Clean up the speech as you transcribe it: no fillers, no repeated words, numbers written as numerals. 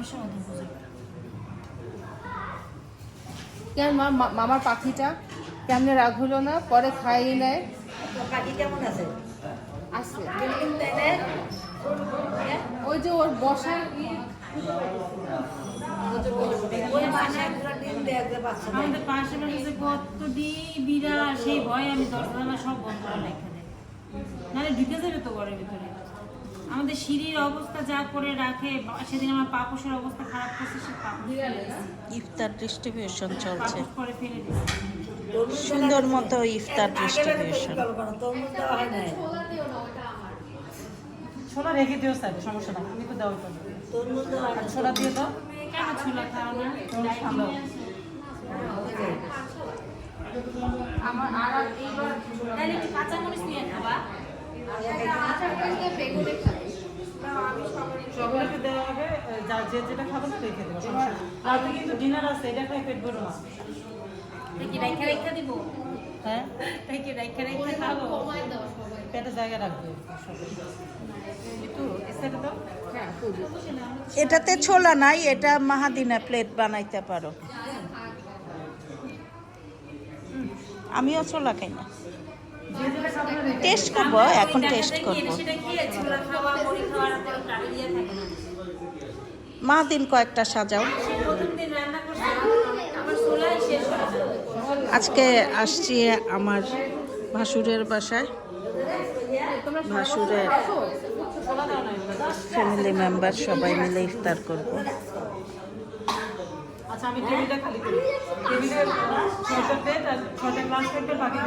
মানুষের মতো বুঝে। কেন মামার পাখিটা কেমনে রাগ হলো না, পরে খাইয়ে নেয়। পাখি কেমন আছে? আছে হ্যাঁ? ওই যে ওর বসার ওই বাসায় পুরো ডিম দেয় যে বাচ্চা দেয়। আমাদের পাশে বাড়িতে কতটি বিড়াল, সেই ভয়ে আমি দরজা সব বন্ধ করে রেখে দেয়, নাহলে ঢুকে যাবে তো ঘরের ভিতরে। আমাদের সিঁড়ির অবস্থা যা করে রাখে, সেদিন আমার পাপোশের অবস্থা খারাপ করছে, সে পাপোশ ইফতার ডিস্ট্রিবিউশন চলছে, করে ফেলে দিচ্ছে। সুন্দর মতো ইফতার আগে ডিস্ট্রিবিউশন। তরমুজ দেওয়া হয় না। ছোলা রেখে দিও স্যার, সমস্যা না, আমি তো দেওয়াই পাবো। তরমুজ দেওয়া হয় না। ছোলা দিয়ে দাও, কেন ছোলা খাও না? ভালো। আমার আর এইবার তাহলে একটু কাঁচামরিচ নিয়ে খাবা। সকলকে দেওয়া হবে, যা যে যেটা খাবে না রেখে দেবো, সমস্যা নেই। রাতে কিন্তু ডিনার আছে, এটা খাই পেট ভরো না। কি রাইখা রাইখা দিব? হ্যাঁ, কি রাইখা রাইখা খাবো? পেটে জায়গা রাখবে একটু এসে দাও। এটাতে ছোলা নাই, এটা মাহাদিনা প্লেট বানাইতে পারো। আমিও ছোলা খাই না, যে যেটা খাবে না রেখে টেস্ট করবো, এখন টেস্ট করবো। সেটা খেয়ে ছোলা খাওয়া, মুড়ি খাওয়ার কোনো কারণ দিয়ে থাকে না। মাহাদিন কয়েকটা সাজাও। সে প্রথম দিন রান্না করছে, আমার ছোলাই শেষ হয় না। আজকে আসছি আমার ভাসুরের বাসায়, ভাসুরের ফ্যামিলি মেম্বার সবাই মিলে ইফতার করব। আচ্ছা, আমি টেবিলটা খালি করি। টেবিলে 6টা প্লেট আর 6টা গ্লাস থাকবে, বাকি